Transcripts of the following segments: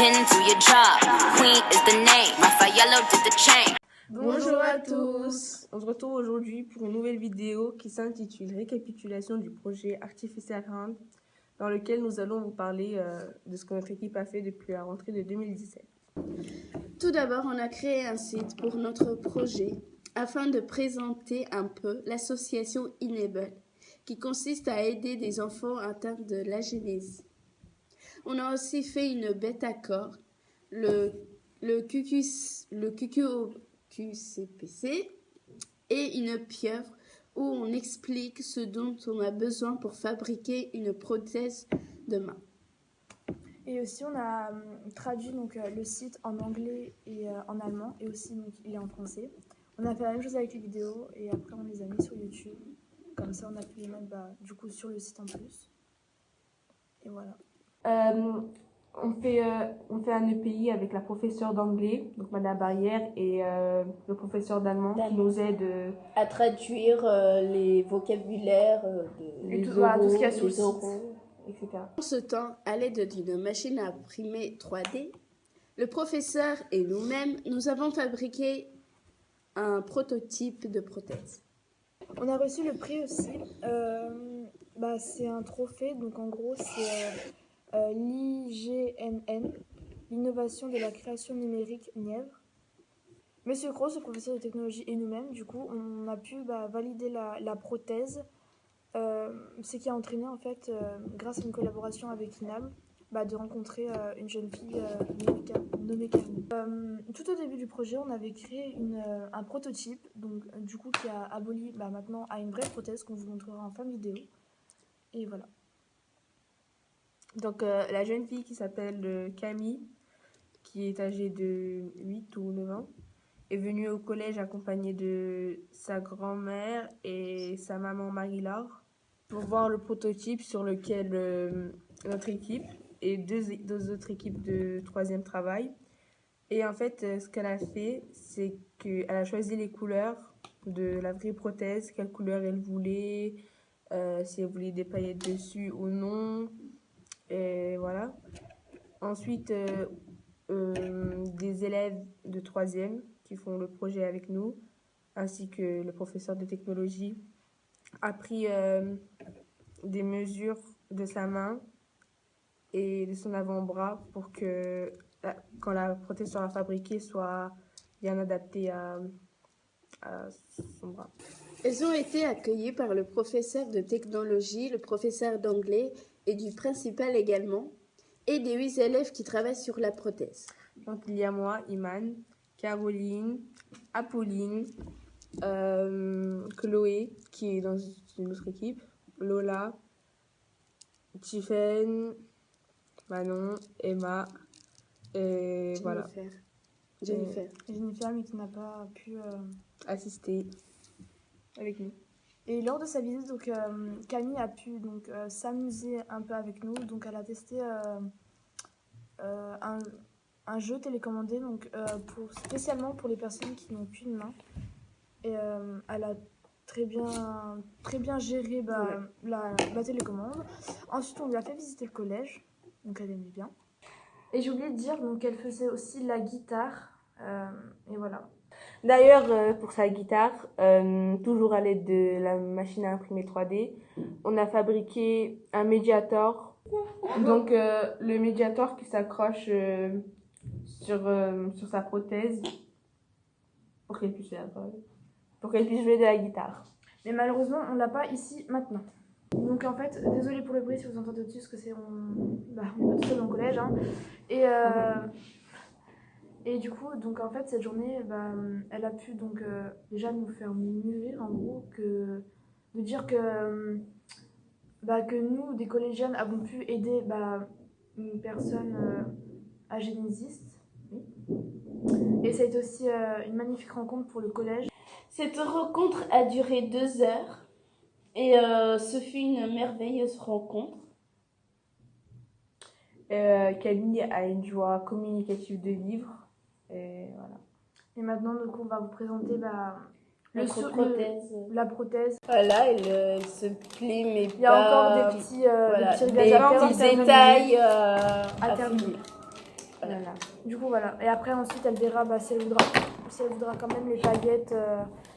chin to your job. Queen is the name. Raffaello did the chain. Bonjour à tous. On se retrouve aujourd'hui pour une nouvelle vidéo qui s'intitule Récapitulation du projet Artificial Hand, dans lequel nous allons vous parler de ce que notre équipe a fait depuis la rentrée de 2017. Tout d'abord, on a créé un site pour notre projet afin de présenter un peu l'association Enable, qui consiste à aider des enfants atteints de l'agénésie. On a aussi fait une bêta-corps, le QQCPC et une pieuvre où on explique ce dont on a besoin pour fabriquer une prothèse de main. Et aussi on a traduit le site en anglais et en allemand, et aussi donc, il est en français. On a fait la même chose avec les vidéos et après on les a mis sur YouTube. Comme ça on a pu les mettre du coup sur le site en plus. Et voilà. On fait un EPI avec la professeure d'anglais, donc Madame Barrière, et le professeur d'allemand qui nous aide à traduire les vocabulaires, tout ce qu'il y a sur le site. Etc. En ce temps, à l'aide d'une machine à imprimer 3D, le professeur et nous-mêmes, nous avons fabriqué un prototype de prothèse. On a reçu le prix aussi. C'est un trophée, donc en gros c'est l'IGNN, l'innovation de la création numérique Nièvre. Monsieur Cross, le professeur de technologie, et nous-mêmes, du coup, on a pu valider la prothèse. Ce qui a entraîné en fait, grâce à une collaboration avec INAB, de rencontrer une jeune fille nommée Camille. Tout au début du projet, on avait créé un prototype, donc du coup qui a aboli maintenant à une vraie prothèse qu'on vous montrera en fin de vidéo. Et voilà. Donc la jeune fille qui s'appelle Camille, qui est âgée de 8 ou 9 ans, est venue au collège accompagnée de sa grand-mère et sa maman Marie-Laure pour voir le prototype sur lequel notre équipe et deux autres équipes de 3e travaillent. Et en fait, ce qu'elle a fait, c'est qu'elle a choisi les couleurs de la vraie prothèse, quelle couleur elle voulait, si elle voulait des paillettes dessus ou non. Et voilà. Ensuite, des élèves de 3e qui font le projet avec nous, ainsi que le professeur de technologie, a pris des mesures de sa main et de son avant-bras pour que quand la prothèse sera fabriquée soit bien adaptée à son bras. Elles ont été accueillies par le professeur de technologie, le professeur d'anglais et du principal également, et des 8 élèves qui travaillent sur la prothèse. Donc il y a moi, Iman, Caroline, Apolline, Chloé qui est dans une autre équipe, Lola, Tiffen, Manon, Emma, et voilà. Jennifer, mais qui n'a pas pu assister avec nous. Et lors de sa visite, Camille a pu s'amuser un peu avec nous. Donc elle a testé un jeu télécommandé spécialement pour les personnes qui n'ont qu'une main. Et elle a très bien géré la télécommande. Ensuite, on lui a fait visiter le collège, donc elle aimait bien. Et j'ai oublié de dire qu'elle faisait aussi la guitare. Et voilà. D'ailleurs, pour sa guitare, toujours à l'aide de la machine à imprimer 3D, on a fabriqué un médiator. Donc, le médiator qui s'accroche sur sa prothèse pour qu'elle puisse jouer de la guitare. Mais malheureusement, on l'a pas ici maintenant. Donc en fait, désolé pour le bruit si vous entendez au-dessus, parce que on est pas tout seul dans le collège. Hein. Et du coup, en fait, cette journée, elle a pu déjà nous faire mûrir, en gros, de dire que nous, des collégiennes, avons pu aider une personne agénésiste. Oui. Et ça a été aussi une magnifique rencontre pour le collège. Cette rencontre a duré 2 heures et ce fut une merveilleuse rencontre. Camille a une joie communicative de vivre. Et voilà. Et maintenant, on va vous présenter la prothèse. Voilà, elle se plie, mais il y a encore des petits détails à terminer. Voilà. Du coup, voilà. Et après, ensuite, elle verra si elle voudra quand même les paillettes.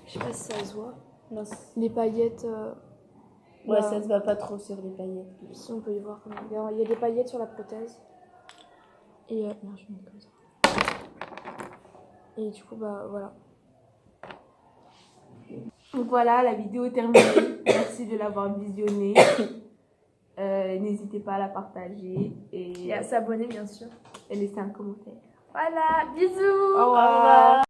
Je sais pas si ça se voit. Non, Les paillettes. ouais, bah, ça se va pas trop sur les paillettes. Si on peut y voir quand même. Il y a des paillettes sur la prothèse. Et non, je vais mettre comme ça. Et du coup, voilà. Donc voilà, la vidéo est terminée. Merci de l'avoir visionnée. N'hésitez pas à la partager Et à s'abonner, bien sûr. et laisser un commentaire. Voilà, bisous. Au revoir.